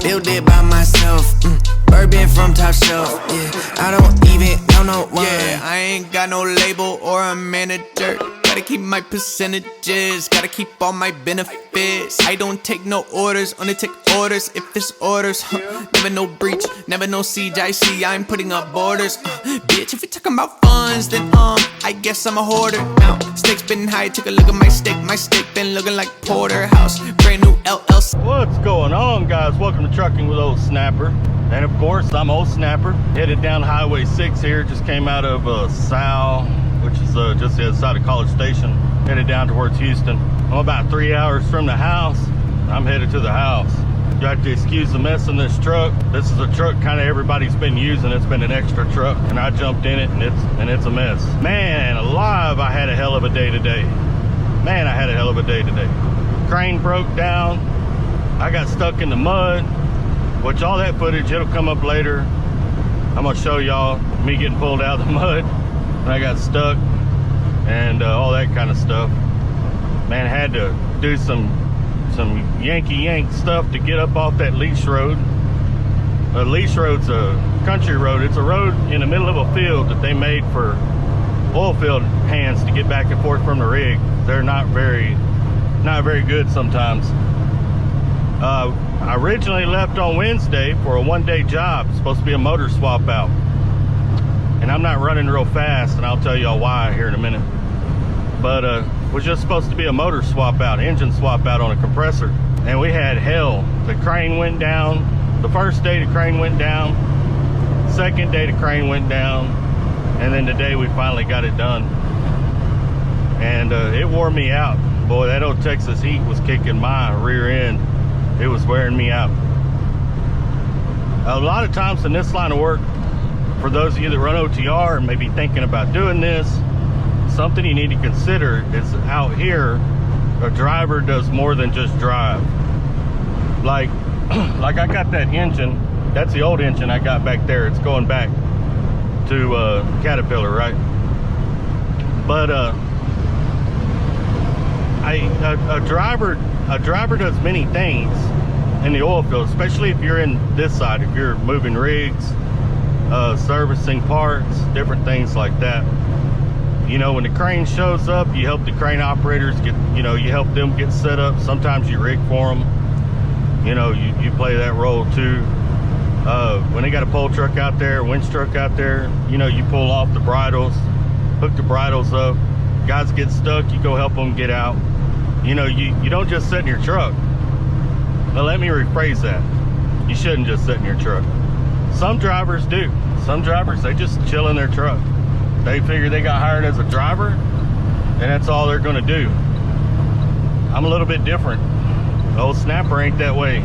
built it by myself. Bourbon from top shelf, yeah. I don't even know no one. Yeah, I ain't got no label or a manager. Gotta keep my percentages, gotta keep all my benefits. I don't take no orders, only take orders if it's orders. Never no breach, never no siege. I see I'm putting up borders. Bitch, if you're talking about funds, then I guess I'm a hoarder. Now, stakes been high, took a look at my steak been looking like porterhouse. Brand new LLC. What's going on, guys? Welcome to Trucking with Old Snapper. And of course, I'm Old Snapper. Headed down Highway 6 here. Just came out of Sal, which is just the other side of College Station. Headed down towards Houston. I'm about 3 hours from the house. I'm headed to the house. You have to excuse the mess in this truck. This is a truck kind of everybody's been using. It's been an extra truck, and I jumped in it, and it's a mess. Man alive, I had a hell of a day today. Man, I had a hell of a day today. Crane broke down. I got stuck in the mud, which all that footage, it'll come up later. I'm gonna show y'all me getting pulled out of the mud, and I got stuck, and all that kind of stuff. Man, had to do some Yankee yank stuff to get up off that leash road. A leash road's a country road. It's a road in the middle of a field that they made for oilfield hands to get back and forth from the rig. They're not very good sometimes. I originally left on Wednesday for a one-day job. It's supposed to be a motor swap out, and I'm not running real fast, and I'll tell y'all why here in a minute. But was just supposed to be a motor swap out, engine swap out on a compressor, and we had hell. The crane went down. The first day the crane went down, second day the crane went down, and then today we finally got it done. And it wore me out. Boy, that old Texas heat was kicking my rear end. It was wearing me out. A lot of times in this line of work, for those of you that run OTR and may be thinking about doing this, something you need to consider is out here, a driver does more than just drive. Like I got that engine, that's the old engine I got back there. It's going back to Caterpillar, right? But a driver does many things in the oil field, especially if you're in this side, if you're moving rigs, servicing parts, different things like that. You know, when the crane shows up, you help the crane operators get, you help them get set up. Sometimes you rig for them. You know, you play that role too. When they got a pole truck out there, winch truck out there, you pull off the bridles, hook the bridles up. Guys get stuck, you go help them get out. You don't just sit in your truck. Now let me rephrase that. You shouldn't just sit in your truck. Some drivers do. Some drivers, they just chill in their truck. They figure they got hired as a driver, and that's all they're gonna do. I'm a little bit different. Old Snapper ain't that way.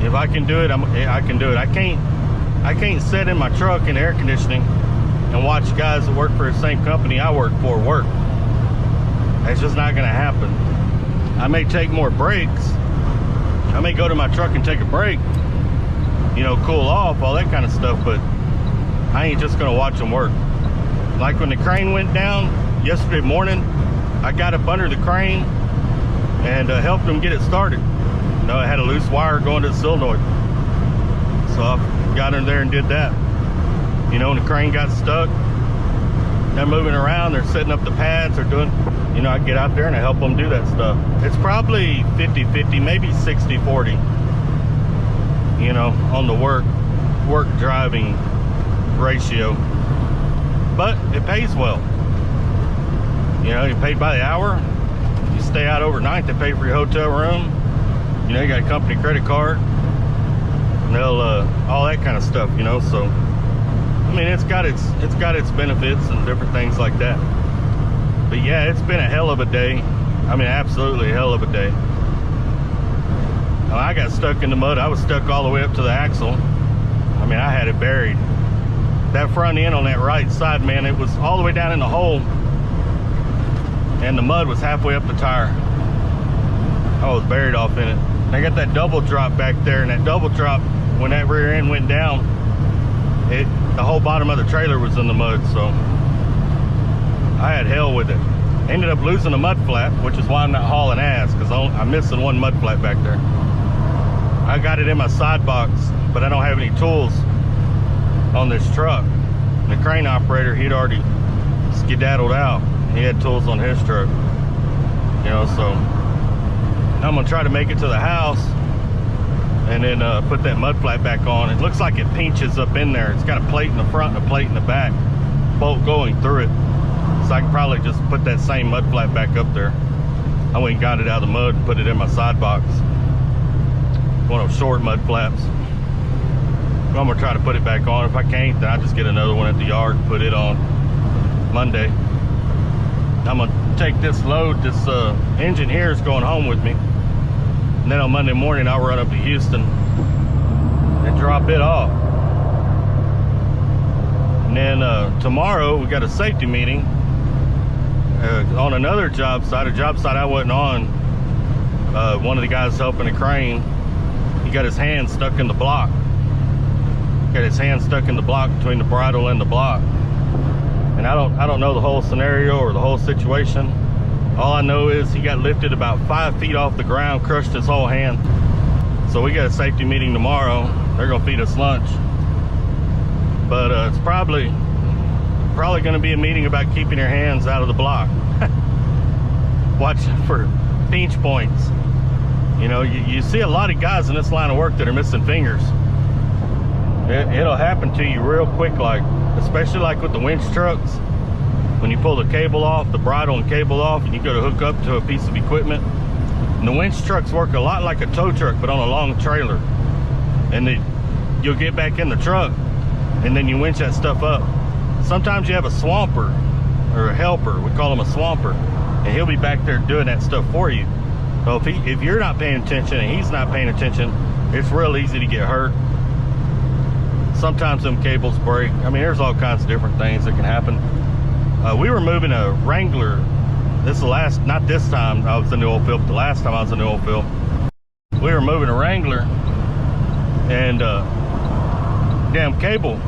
If I can do it, I can do it. I can't sit in my truck in air conditioning and watch guys that work for the same company I work for work. That's just not gonna happen. I may take more breaks. I may go to my truck and take a break, cool off, all that kind of stuff, but I ain't just gonna watch them work. Like when the crane went down yesterday morning, I got up under the crane and helped them get it started. It had a loose wire going to the solenoid. So I got in there and did that. When the crane got stuck, they're moving around, they're setting up the pads, they're doing, I get out there and I help them do that stuff. It's probably 50-50, maybe 60-40, on the work driving ratio. But it pays well. You paid by the hour. You stay out overnight, they pay for your hotel room. You got a company credit card. And they'll all that kind of stuff, so I mean, it's got its benefits and different things like that. But yeah, it's been a hell of a day. I mean, absolutely a hell of a day. I got stuck in the mud. I was stuck all the way up to the axle. I mean, I had it buried. That front end on that right side, man, it was all the way down in the hole, and the mud was halfway up the tire. I was buried off in it. I got that double drop back there, and that double drop, when that rear end went down, the whole bottom of the trailer was in the mud, so I had hell with it. Ended up losing a mud flap, which is why I'm not hauling ass, because I'm missing one mud flap back there. I got it in my side box, but I don't have any tools on this truck. And the crane operator, he'd already skedaddled out. He had tools on his truck, you know, so I'm gonna try to make it to the house and then put that mud flat back on. It looks like it pinches up in there. It's got a plate in the front and a plate in the back, bolt going through it. So I can probably just put that same mud flat back up there. I went and got it out of the mud and put it in my side box. One of those short mud flaps. I'm gonna try to put it back on. If I can't, then I'll just get another one at the yard and put it on Monday. I'm gonna take this load. This engine here is going home with me. And then on Monday morning, I'll run up to Houston and drop it off. And then tomorrow, we got a safety meeting on another job site, a job site I wasn't on. One of the guys helping the crane, he got his hand stuck in the block. Got his hand stuck in the block between the bridle and the block. And I don't know the whole scenario or the whole situation. All I know is he got lifted about 5 feet off the ground, crushed his whole hand. So we got a safety meeting tomorrow. They're gonna feed us lunch. But it's probably gonna be a meeting about keeping your hands out of the block. Watching for pinch points. You know, you see a lot of guys in this line of work that are missing fingers. It'll happen to you real quick, like, especially like with the winch trucks. When you pull the cable off, the bridle and cable off, and you go to hook up to a piece of equipment. And the winch trucks work a lot like a tow truck, but on a long trailer. And you'll get back in the truck, and then you winch that stuff up. Sometimes you have a swamper, or a helper, we call him a swamper, and he'll be back there doing that stuff for you. So if you're not paying attention and he's not paying attention, it's real easy to get hurt. Sometimes them cables break. I mean, there's all kinds of different things that can happen. We were moving a Wrangler. This is the last, not this time I was in the oil field, but the last time I was in the oil field. We were moving a Wrangler, and damn cable.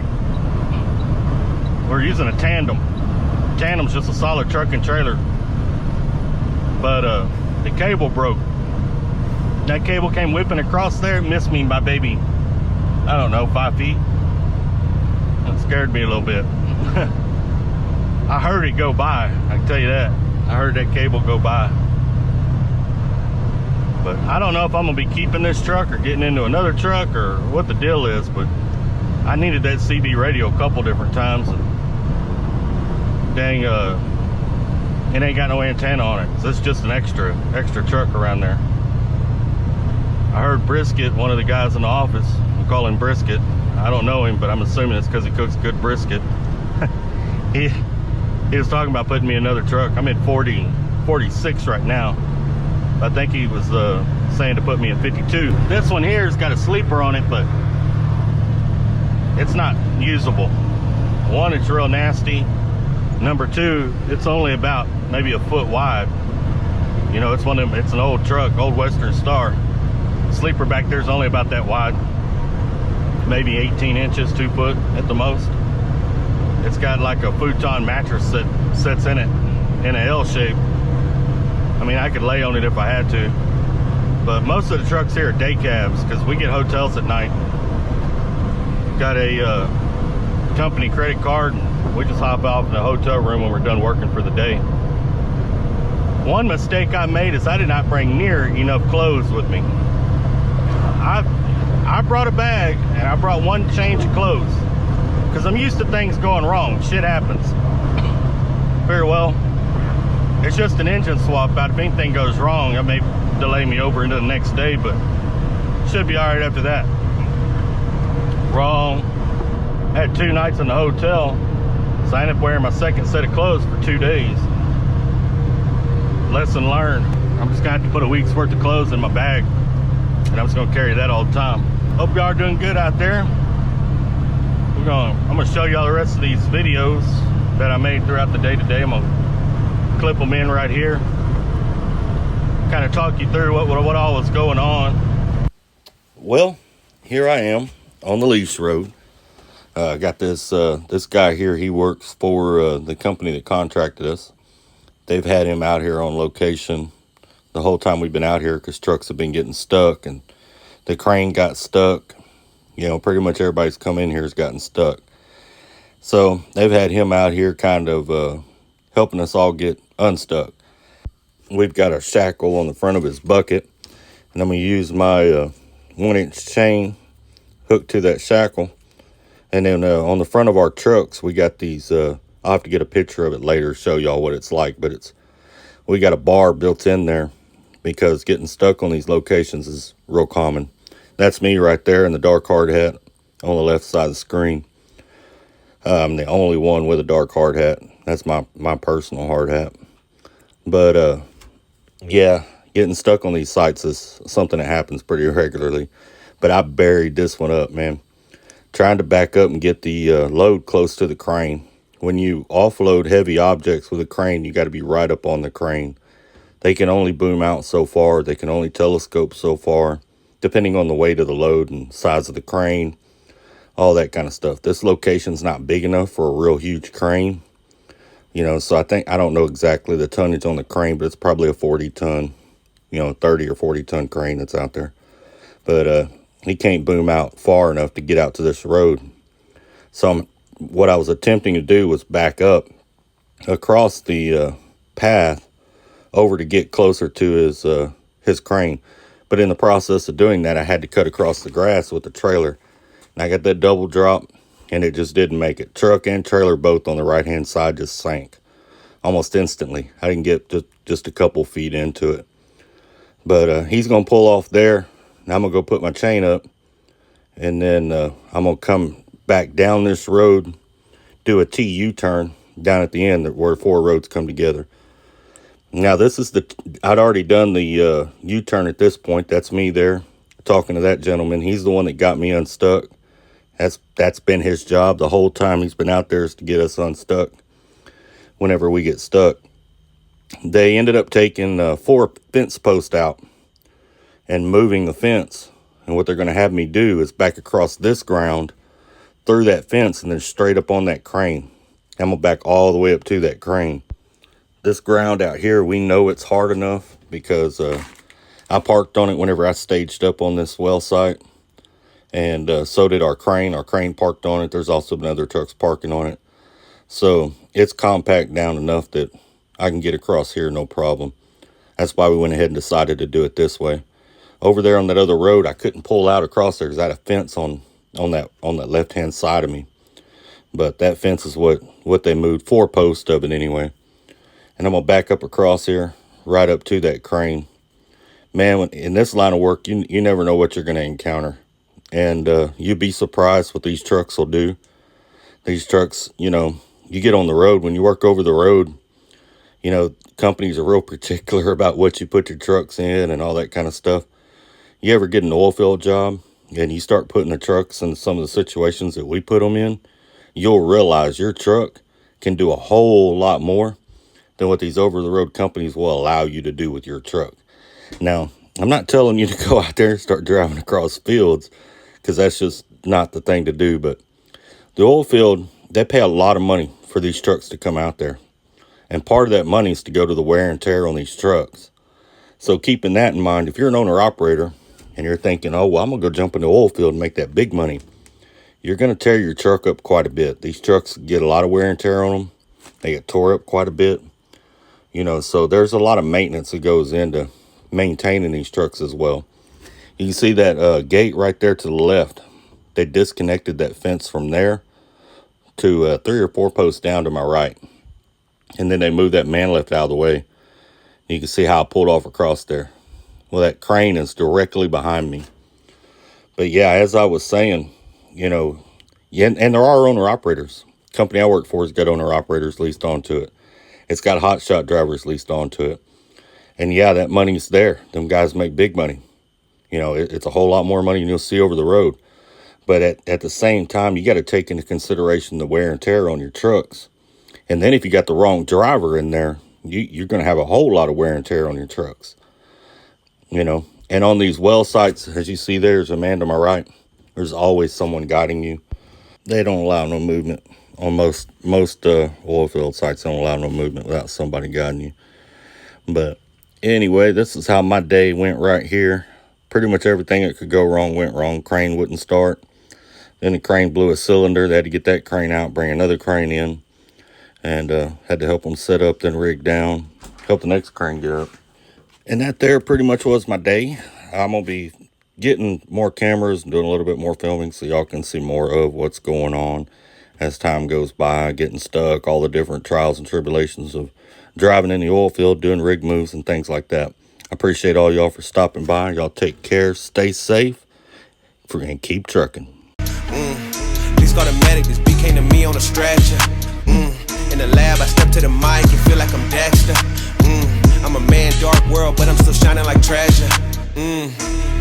We're using a tandem. Tandem's just a solid truck and trailer. But the cable broke. That cable came whipping across there, missed me by maybe, I don't know, 5 feet. That scared me a little bit. I heard it go by, I can tell you that. I heard that cable go by. But I don't know if I'm gonna be keeping this truck or getting into another truck or what the deal is, but I needed that CB radio a couple different times, and dang, it ain't got no antenna on it. So it's just an extra truck around there. I heard Brisket, one of the guys in the office, we call him Brisket. I don't know him, but I'm assuming it's because he cooks good brisket. He was talking about putting me in another truck. I'm at 46 right now. I think he was saying to put me in 52. This one here has got a sleeper on it, but it's not usable. One, it's real nasty. Number two, it's only about maybe a foot wide. You know, it's one of them, it's an old truck, old Western Star. Sleeper back there is only about that wide. Maybe 18 inches, 2 foot at the most. It's got like a futon mattress that sits in it in an L shape. I mean, I could lay on it if I had to. But most of the trucks here are day cabs because we get hotels at night. Got a company credit card, and we just hop off in the hotel room when we're done working for the day. One mistake I made is I did not bring near enough clothes with me. I brought a bag and I brought one change of clothes because I'm used to things going wrong. Shit happens. Very well, it's just an engine swap out. If anything goes wrong, it may delay me over into the next day, but should be all right after that. Wrong. I had 2 nights in the hotel, so I ended up wearing my second set of clothes for 2 days. Lesson learned. I'm just gonna have to put a week's worth of clothes in my bag, and I'm just gonna carry that all the time. Hope y'all are doing good out there. I'm gonna show y'all the rest of these videos that I made throughout the day today. I'm gonna clip them in right here, kind of talk you through what all was going on. Well, here I am on the lease road. I got this guy here. He works for the company that contracted us. They've had him out here on location the whole time we've been out here because trucks have been getting stuck and the crane got stuck. You know, pretty much everybody's come in here has gotten stuck. So they've had him out here kind of helping us all get unstuck. We've got a shackle on the front of his bucket, and I'm going to use my 1-inch chain hooked to that shackle. And then on the front of our trucks, we got these, I'll have to get a picture of it later to show y'all what it's like, but we got a bar built in there because getting stuck on these locations is real common. That's me right there in the dark hard hat on the left side of the screen. I'm the only one with a dark hard hat. That's my personal hard hat. But yeah, getting stuck on these sites is something that happens pretty regularly. But I buried this one up, man. Trying to back up and get the load close to the crane. When you offload heavy objects with a crane, you got to be right up on the crane. They can only boom out so far. They can only telescope so far, depending on the weight of the load and size of the crane, all that kind of stuff. This location's not big enough for a real huge crane. You know, so I don't know exactly the tonnage on the crane, but it's probably a 40-ton, 30 or 40-ton crane that's out there. But he can't boom out far enough to get out to this road. So what I was attempting to do was back up across the path over to get closer to his crane. But in the process of doing that, I had to cut across the grass with the trailer. And I got that double drop, and it just didn't make it. Truck and trailer both on the right-hand side just sank almost instantly. I didn't get just a couple feet into it. But he's going to pull off there. Now I'm going to go put my chain up. And then I'm going to come back down this road, do a T U-turn down at the end where 4 roads come together. Now this is I'd already done the U-turn at this point. That's me there talking to that gentleman. He's the one that got me unstuck. That's been his job the whole time he's been out there, is to get us unstuck whenever we get stuck. They ended up taking 4 fence posts out and moving the fence. And what they're going to have me do is back across this ground through that fence and then straight up on that crane. I'm going to back all the way up to that crane. This ground out here, we know it's hard enough because I parked on it whenever I staged up on this well site. And so did our crane. Our crane parked on it. There's also been other trucks parking on it. So it's compact down enough that I can get across here no problem. That's why we went ahead and decided to do it this way. Over there on that other road, I couldn't pull out across there because I had a fence on that left-hand side of me. But that fence is what they moved, 4 posts of it anyway. And I'm going to back up across here, right up to that crane. Man, in this line of work, you never know what you're going to encounter. And you'd be surprised what these trucks will do. These trucks, you get on the road. When you work over the road, companies are real particular about what you put your trucks in and all that kind of stuff. You ever get an oil field job and you start putting the trucks in some of the situations that we put them in, you'll realize your truck can do a whole lot more than what these over-the-road companies will allow you to do with your truck. Now, I'm not telling you to go out there and start driving across fields, because that's just not the thing to do. But the oil field, they pay a lot of money for these trucks to come out there. And part of that money is to go to the wear and tear on these trucks. So keeping that in mind, if you're an owner-operator and you're thinking, oh, well, I'm going to go jump into the oil field and make that big money, you're going to tear your truck up quite a bit. These trucks get a lot of wear and tear on them. They get tore up quite a bit. So there's a lot of maintenance that goes into maintaining these trucks as well. You can see that gate right there to the left. They disconnected that fence from there to 3 or 4 posts down to my right. And then they moved that man lift out of the way. You can see how I pulled off across there. Well, that crane is directly behind me. But yeah, as I was saying, and there are owner-operators. The company I work for has got owner-operators leased onto it. It's got hotshot drivers leased onto it. And yeah, that money's there. Them guys make big money. It's a whole lot more money than you'll see over the road. But at the same time, you got to take into consideration the wear and tear on your trucks. And then if you got the wrong driver in there, you're going to have a whole lot of wear and tear on your trucks. And on these well sites, as you see there's a man to my right, there's always someone guiding you. They don't allow no movement. On most oil field sites, they don't allow no movement without somebody guiding you. But anyway, this is how my day went right here. pretty much everything that could go wrong went wrong. Crane wouldn't start. Then the crane blew a cylinder. They had to get that crane out, bring another crane in, and had to help them set up, then rig down, help the next crane get up. And that there pretty much was my day. I'm going to be getting more cameras and doing a little bit more filming so y'all can see more of what's going on as time goes by, getting stuck, all the different trials and tribulations of driving in the oil field, doing rig moves and things like that. I appreciate all y'all for stopping by. Y'all take care, stay safe, and keep trucking. Please call the medic, this beat came to me on a stretcher. In the lab, I step to the mic and feel like I'm Dexter. I'm a man, dark world, but I'm still shining like treasure.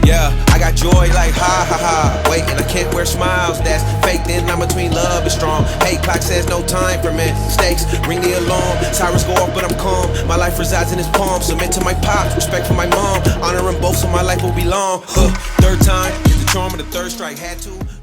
Yeah, I got joy like ha ha ha. Wait, and I can't wear smiles, that's fake. Then I'm between love and strong. Hate clock says no time for mistakes. Ring the alarm, sirens go off, but I'm calm. My life resides in his palm. Submit to my pops, respect for my mom. Honor them both, so my life will be long. Third time, get the charm of the third strike. Had to.